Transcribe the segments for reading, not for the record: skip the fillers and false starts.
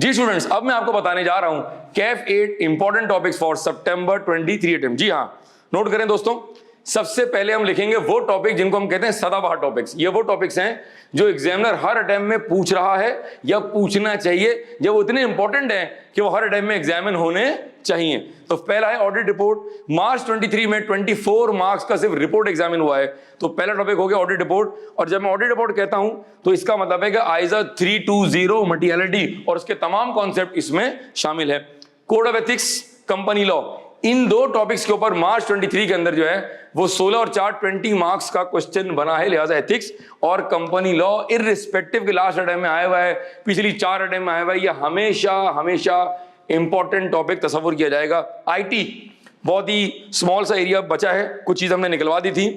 जी students, अब मैं आपको बताने जा रहा हूं कैफ 8 इंपॉर्टेंट टॉपिक्स फॉर सितंबर 23 अटेम्प्ट। जी हाँ, नोट करें दोस्तों, सबसे पहले हम लिखेंगे वो टॉपिक जिनको हम कहते हैं सदाबहार टॉपिक्स। ये वो टॉपिक्स हैं जो एग्जामिनर हर अटेम्प्ट में पूछ रहा है या पूछना चाहिए, जब वो इतने इंपॉर्टेंट हैं कि वो हर अटेम्प्ट में एग्जामिन होने चाहिए। तो पहला है ऑडिट रिपोर्ट। मार्च 23 में 24 मार्क्स का सिर्फ रिपोर्ट एग्जामिन हुआ है, तो पहला टॉपिक हो गया ऑडिट रिपोर्ट। और जब मैं ऑडिट रिपोर्ट कहता हूं तो इसका मतलब है कि आइजा 320 मटेरियलिटी और उसके तमाम कॉन्सेप्ट इसमें शामिल है। Code of ethics, company law, इन दो टॉपिक्स के ऊपर मार्च 23 के अंदर जो है वो 16 और 4 20 मार्क्स का क्वेश्चन बना है। लिहाजा एथिक्स और कंपनी लॉ इररिस्पेक्टिव के लास्ट अटेम्प्ट में आया हुआ है, पिछली 4 अटेम्प्ट में आया हुआ है, ये हमेशा हमेशा इंपॉर्टेंट टॉपिक तस्वुर किया जाएगा। आईटी बहुत ही स्मॉल सा एरिया बचा है, कुछ चीज हमने निकलवा दी थी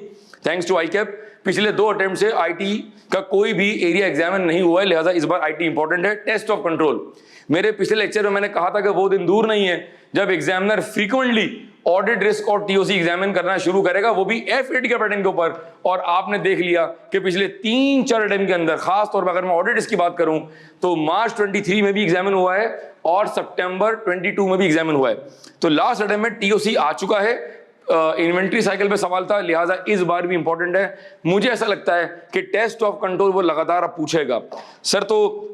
थैंक्स टू आईकैप। पिछले 2 अटेम्प्ट से आईटी का कोई भी एरिया एग्जामिन नहीं हुआ है, लिहाजा इस बार आईटी इंपॉर्टेंट है। टेस्ट ऑफ कंट्रोल, मेरे पिछले लेक्चर में मैंने कहा था कि वो दिन दूर नहीं है जब एग्जामिनर फ्रीक्वेंटली ऑडिट रिस्क और टीओसी एग्जामिन करना शुरू करेगा, वो भी F8 के पैटर्न के ऊपर। और आपने देख लिया कि पिछले 3-4 अटेम्प्ट के अंदर, खास तौर पर अगर मैं ऑडिट रिस्क की बात करूं तो मार्च 23 में भी एग्जामिन हुआ है और सितंबर 22 में भी एग्जामिन हुआ है। तो लास्ट अटेम्प्ट में टीओसी आ चुका है, इन्वेंट्री साइकिल पे सवाल था, लिहाजा इस बार भी इंपॉर्टेंट है। मुझे ऐसा लगता है कि टेस्ट ऑफ कंट्रोल वो लगातार अब पूछेगा। सर तो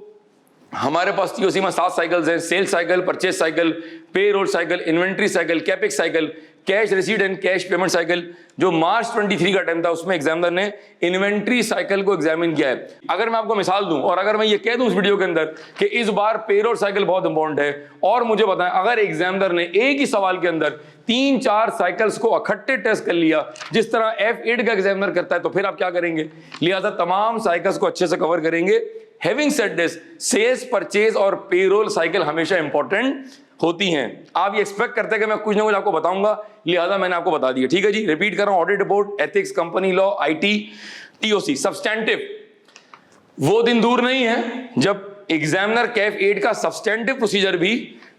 हमारे पास टीओसी में 7 साइकिल्स हैं, sales cycle, purchase cycle, payroll cycle, inventory cycle, capex cycle, cash receipt and cash payment cycle. जो मार्च 23 का टाइम था उसमें एग्जामिनर ने इन्वेंट्री साइकिल को एग्जामिन किया है। अगर मैं आपको मिसाल दूं और अगर मैं ये कह दूं इस वीडियो के अंदर कि इस बार पे रोल साइकिल बहुत इंपॉर्टेंट है, और मुझे बताएं अगर एग्जामिनर ने एक ही सवाल के अंदर 3-4 साइकिल्स को इकट्ठे टेस्ट कर लिया जिस तरह F8 का एग्जामिनर करता है, तो फिर आप क्या करेंगे? लिहाजा तमाम साइकिल्स को अच्छे से कवर करेंगे। Having said this, sales, purchase और पेरोल साइकिल हमेशा इंपॉर्टेंट होती हैं। आप ये एक्सपेक्ट करते हैं कि मैं कुछ ना कुछ आपको बताऊंगा, लिहाजा मैंने आपको बता दिया। ठीक है जी, रिपीट कर रहा हूं, audit report, ethics, company law, IT, TOC. Substantive, वो दिन दूर नहीं है जब एग्जामिनर कैफ 8 का सब्सटैंटिव प्रोसीजर भी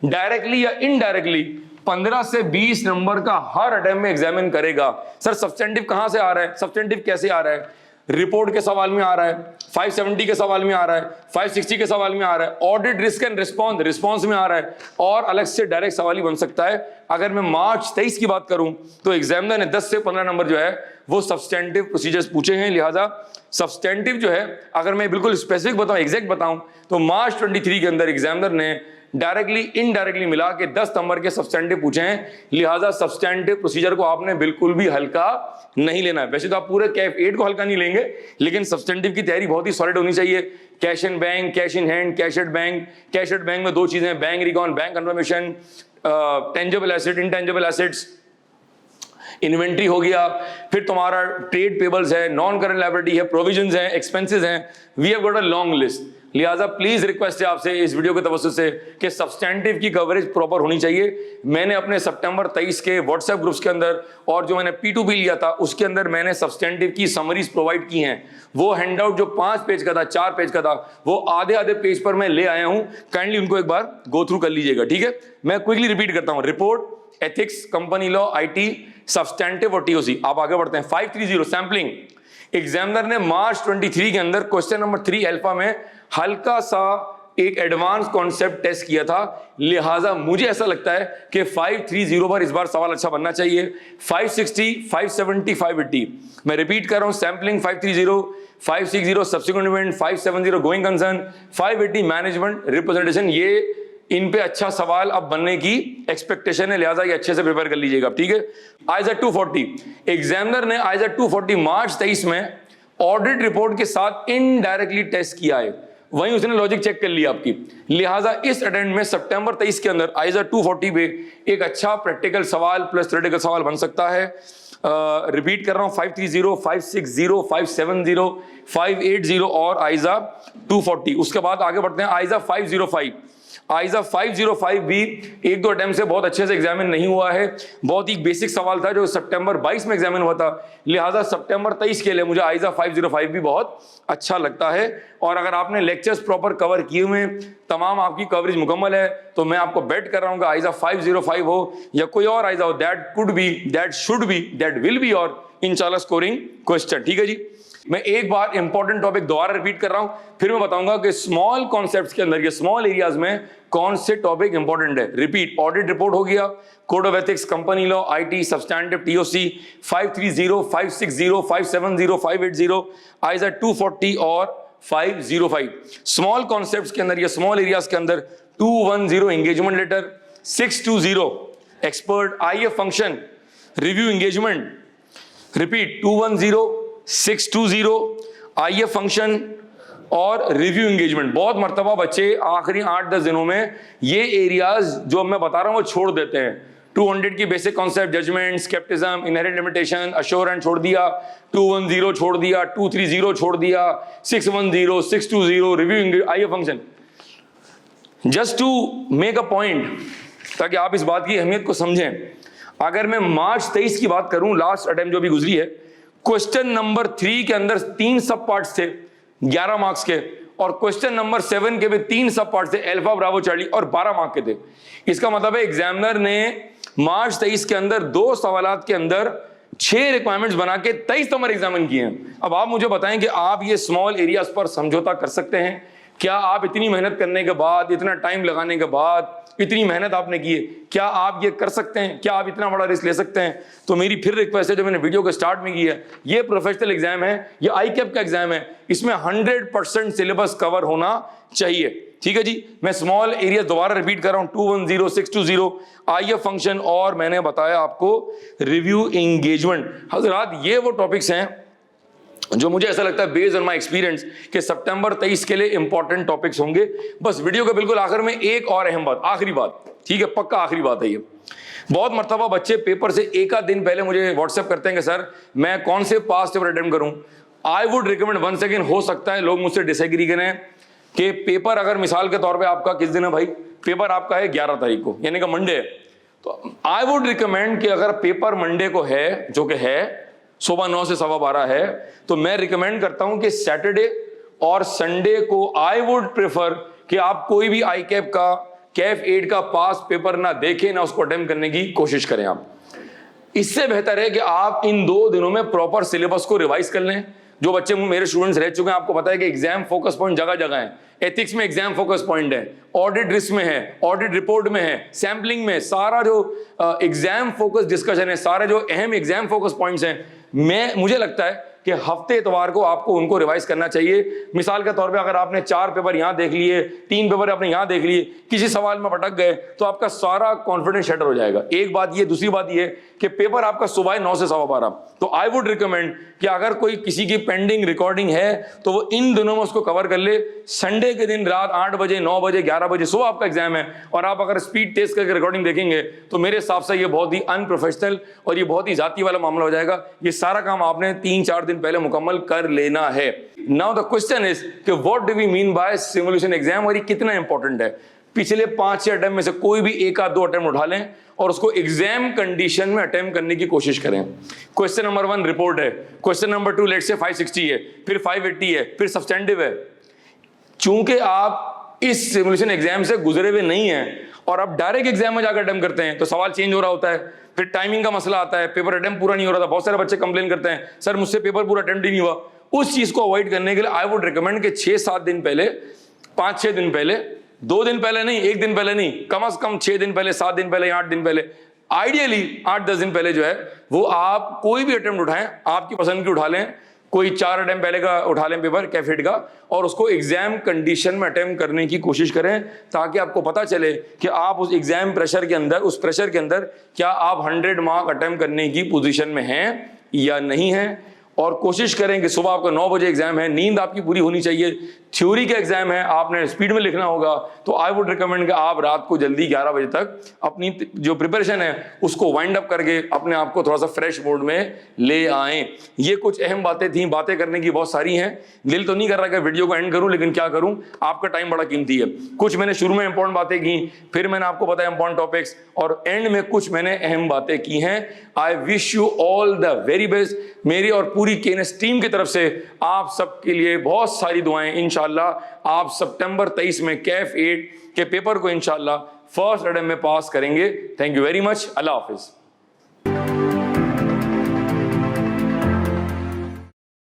डायरेक्टली या इनडायरेक्टली 15 से 20 नंबर का हर अटेम्प्ट में एग्जामिन करेगा। सर सब्सटैंटिव कहां से आ रहा है, सब्सटैंटिव कैसे आ रहा है? रिपोर्ट के सवाल में आ रहा है, 570 के सवाल में आ रहा है, 560 के सवाल में आ रहा है, ऑडिट रिस्क एंड रिस्पॉन्स में आ रहा है, और अलग से डायरेक्ट सवाल ही बन सकता है। अगर मैं मार्च 23 की बात करूं तो एग्जामिनर ने 10 से 15 नंबर जो है वो सब्सटैंटिव प्रोसीजर्स पूछे हैं। लिहाजा सब्सटैंटिव जो है, अगर मैं बिल्कुल स्पेसिफिक बताऊं, एग्जैक्ट बताऊं, तो मार्च 23 के अंदर एग्जामिनर ने डायरेक्टली इनडायरेक्टली मिला के 10 नंबर के सब्सटैंटिव पूछे हैं। लिहाजा सब्सटैंटिव प्रोसीजर को आपने बिल्कुल भी हल्का नहीं लेना है। वैसे तो आप पूरे कैफ 8 को हल्का नहीं लेंगे, लेकिन सब्सटैंटिव की तैयारी बहुत ही सॉलिड होनी चाहिए। Cash in bank, cash in hand, cash at bank. Cash at bank में 2 चीजें, bank recon, bank confirmation, tangible asset, intangible assets, inventory हो गया, फिर तुम्हारा ट्रेड पेबल्स है, नॉन करंट लायबिलिटी है, प्रोविजंस हैं, एक्सपेंसेस हैं। We have got a long list. लिहाजा प्लीज रिक्वेस्ट है आपसे इस वीडियो के तवज्जुह से कि सब्सटैंटिव की कवरेज प्रॉपर होनी चाहिए। मैंने अपने सितंबर 23 के व्हाट्सएप ग्रुप्स के अंदर और जो मैंने P2P लिया था उसके अंदर मैंने सब्सटैंटिव की समरीज प्रोवाइड की हैं। वो हैंडआउट जो 5 पेज का था, 4 पेज का था, वो आधे पेज पर मैं ले आया हूं। काइंडली उनको एक बार गो थ्रू कर लीजिएगा, ठीक है? मैं क्विकली रिपीट करता हूं, report, ethics, company law, IT, substantive और टीओसी। आप आगे बढ़ते हैं। 530 सैंपलिंग। एग्जामिनर ने मार्च 23 के अंदर क्वेश्चन नंबर 3 अल्फा में हल्का सा एक एडवांस कॉन्सेप्ट टेस्ट किया था। लिहाजा मुझे ऐसा लगता है कि 530 पर इस बार सवाल अच्छा बनना चाहिए। 560, 570, 580, मैं रिपीट कर रहा हूं, sampling 530, 560 subsequent event, 570 going concern, 580 management representation. ये इन पे अच्छा सवाल अब बनने की एक्सपेक्टेशन है, लिहाजा ये अच्छे से प्रिपेयर कर लीजिएगा, ठीक है? आइजा 240, एग्जामिनर ने आइजा 240 मार्च 23 में ऑडिट रिपोर्ट के साथ इनडायरेक्टली टेस्ट किया है, वहीं उसने लॉजिक चेक कर लिया आपकी। लिहाजा इस अटेम्प्ट में सितंबर 23 के अंदर आइजा 240 पे एक अच्छा प्रैक्टिकल सवाल प्लस थ्योरेटिकल सवाल बन सकता है। रिपीट कर रहा हूं, 530, 560, 570, 580 और आइजा 240। उसके बाद आगे बढ़ते हैं, आइजा 505। आइजा 505 भी 1-2 अटेम्प्ट से बहुत अच्छे से एग्जामिन नहीं हुआ है। बहुत ही बेसिक सवाल था जो सितंबर 22 में एग्जामिन हुआ था। लिहाजा सितंबर 23 के लिए मुझे आइजा 505 भी बहुत अच्छा लगता है। और अगर आपने लेक्चर्स प्रॉपर कवर किए हुए, तमाम आपकी कवरेज मुकम्मल है, तो मैं आपको बेट कर रहा हूं कि आइजा 505 हो या कोई और आइजा हो, that could be, that should be, that will be और इंशाल्लाह स्कोरिंग क्वेश्चन, ठीक है जी? मैं एक बार इंपॉर्टेंट टॉपिक दोबारा रिपीट कर रहा हूं, फिर मैं बताऊंगा कि स्मॉल कॉन्सेप्ट्स के अंदर, ये स्मॉल एरियाज में कौन से टॉपिक इंपॉर्टेंट है। रिपीट, ऑडिट रिपोर्ट हो गया, code of ethics, company law, IT, substantive, TOC, 530, 560, 570, 580, ISO 240 और 505। स्मॉल कॉन्सेप्ट्स के अंदर, ये स्मॉल एरियाज के अंदर 210 engagement letter, 620 expert IF function review engagement. Repeat, 210, 620 IF function और रिव्यू एंगेजमेंट। बहुत मर्तबा बच्चे आखिरी 8-10 दिनों में ये एरियाज जो मैं बता रहा हूं वो छोड़ देते हैं। 200 की basic concept, judgement, scepticism, inherent limitation, assurance छोड़ दिया, 210 छोड़ दिया, 230 छोड़ दिया, 610, 620 review IF function. Just to make a point, ताकि आप इस बात की अहमियत को समझें, अगर मैं मार्च 23 की बात करूं, लास्ट अटेम्प्ट जो भी गुजरी है, क्वेश्चन नंबर 3 के अंदर 3 सब पार्ट्स थे 11 मार्क्स के, और क्वेश्चन नंबर 7 के भी 3 सब पार्ट्स थे, अल्फा, ब्रावो, चार्ली, और 12 मार्क के थे। इसका मतलब है एग्जामिनर ने मार्च 23 के अंदर 2 सवालात के अंदर 6 रिक्वायरमेंट्स बना के 23 नंबर एग्जामिन किए हैं। अब आप मुझे बताएं कि आप ये स्मॉल एरियाज पर समझौता कर सकते हैं क्या? आप इतनी मेहनत करने के बाद, इतना टाइम लगाने के बाद, इतनी मेहनत आपने की है, क्या आप ये कर सकते हैं? क्या आप इतना बड़ा रिस्क ले सकते हैं? तो मेरी फिर रिक्वेस्ट है, जो मैंने वीडियो के स्टार्ट में की है, ये प्रोफेशनल एग्जाम है, ये आईकैप का एग्जाम है, इसमें 100% सिलेबस कवर होना चाहिए। ठीक है जी, मैं स्मॉल एरिया दोबारा रिपीट कर रहा हूं, 210, 620 आईएफ फंक्शन, और मैंने बताया आपको रिव्यू एंगेजमेंट। हजरात, ये वो टॉपिक्स हैं जो मुझे ऐसा लगता है बेस्ड ऑन माय एक्सपीरियंस कि सितंबर 23 के लिए इंपॉर्टेंट टॉपिक्स होंगे। बस वीडियो के बिल्कुल आखिर में एक और अहम बात, आखिरी बात, ठीक है, पक्का आखिरी बात है ये। बहुत मर्तबा बच्चे पेपर से एक आध दिन पहले मुझे व्हाट्सएप करते हैं कि सर मैं कौन से पास्ट पेपर अटेम्प्ट करूं। I would recommend one second, हो सकता है लोग मुझसे डिसएग्री करें कि पेपर अगर मिसाल के तौर पर आपका किस दिन है भाई, पेपर आपका है 11 तारीख को, यानी कि मंडे है, तो आई वुड रिकमेंड कि अगर पेपर मंडे को है, जो कि है सुबह 9 से 12:15 है, तो मैं रिकमेंड करता हूं कि सैटरडे और संडे को आई वुड प्रेफर कि आप कोई भी आईकैप का, कैफ 8 का पास पेपर ना देखें, ना उसको अटेम्प्ट करने की कोशिश करें। आप इससे बेहतर है कि आप इन 2 दिनों में प्रॉपर सिलेबस को रिवाइज कर लें। जो बच्चे मेरे स्टूडेंट्स रह चुके हैं, आपको पता है कि एग्जाम फोकस पॉइंट जगह जगह है। एथिक्स में एग्जाम फोकस पॉइंट है, ऑडिट रिस्क में है, ऑडिट रिपोर्ट में है, सैम्पलिंग में, सारा जो एग्जाम फोकस डिस्कशन है, सारे जो अहम एग्जाम फोकस पॉइंट्स हैं, मुझे लगता है कि हफ्ते इतवार को आपको उनको रिवाइज करना चाहिए। मिसाल के तौर पे अगर आपने 4 पेपर यहां देख लिए, 3 पेपर आपने यहां देख लिए, किसी सवाल में भटक गए, तो आपका सारा कॉन्फिडेंस शटर हो जाएगा। एक बात ये, दूसरी बात ये कि पेपर आपका सुबह 9 से 12:15, तो आई वुड रिकमेंड कि अगर कोई किसी की पेंडिंग रिकॉर्डिंग है तो वो इन दिनों में उसको कवर कर ले। संडे के दिन रात 8 बजे, 9 बजे, 11 बजे सुबह आपका एग्जाम है, और आप अगर स्पीड टेस्ट करके रिकॉर्डिंग देखेंगे तो मेरे हिसाब से ये बहुत ही अनप्रोफेशनल और ये बहुत ही जाति वाला मामला हो जाएगा। ये सारा काम आपने 3-4 दिन पहले मुकम्मल कर लेना है। नाउ द क्वेश्चन इज कि what do we mean by simulation exam, और ये कितना इंपॉर्टेंट है। पिछले 5-6 अटेम्प्ट में से कोई भी 1-2 अटेम्प्ट उठा लें और उसको एग्जाम कंडीशन में अटेम्प्ट करने की कोशिश करें। क्वेश्चन नंबर 1 रिपोर्ट है, क्वेश्चन नंबर 2 लेट्स से 560 है, फिर 580 है, फिर सब्सटेंटिव है। चूंकि आप इस सिमुलेशन एग्जाम से गुजरे हुए नहीं हैं और आप डायरेक्ट एग्जाम में जाकर अटेम्प्ट करते हैं, तो सवाल चेंज हो रहा होता है, फिर टाइमिंग का मसला आता है, पेपर अटेम्प्ट पूरा नहीं हो रहा था। बहुत सारे बच्चे कंप्लेन करते हैं, सर मुझसे पेपर पूरा अटेम्प्ट ही नहीं हुआ। उस चीज को अवॉइड करने के लिए आई वुड रिकमेंड कि 6-7 दिन पहले, 5-6 दिन पहले, 2 दिन पहले नहीं, 1 दिन पहले नहीं, कम से कम 6 दिन पहले, 7 दिन पहले, 8 दिन पहले, आइडियली 8-10 दिन पहले जो है वो आप कोई भी अटेम्प्ट उठाएं, आपकी पसंद की उठा लें, कोई 4 अटेम्प्ट पहले का उठा लें पेपर कैफ 8 का, और उसको एग्जाम कंडीशन में अटेम्प्ट करने की कोशिश करें, ताकि आपको पता चले कि आप उस एग्जाम प्रेशर के अंदर, उस प्रेशर के अंदर क्या आप 100 मार्क अटेम्प्ट करने की पोजीशन में हैं या नहीं हैं। और कोशिश करें कि सुबह आपका 9 बजे एग्जाम है, नींद आपकी पूरी होनी चाहिए, थ्योरी का एग्जाम है, आपने स्पीड में लिखना होगा, तो आई वुड रिकमेंड कि आप रात को जल्दी 11 बजे तक अपनी जो प्रिपरेशन है उसको वाइंड अप करके अपने आप को थोड़ा सा फ्रेश मोड में ले आएं। ये कुछ अहम बातें थी, बातें करने की बहुत सारी हैं, दिल तो नहीं कर रहा कि वीडियो को एंड करूं, लेकिन क्या करूं, आपका टाइम बड़ा कीमती है। कुछ मैंने शुरू में इंपॉर्टेंट बातें की, फिर मैंने आपको बताया इंपॉर्टेंट टॉपिक्स, और एंड में कुछ मैंने अहम बातें की हैं। I wish you all the very best. मेरी और पूरी केएनएस टीम की तरफ से आप सबके लिए बहुत सारी दुआएं। इंशाल्लाह आप सितंबर 23 में कैफ 8 के पेपर को इंशाल्लाह फर्स्ट अटेम्प्ट में पास करेंगे। Thank you very much. Allah Hafiz.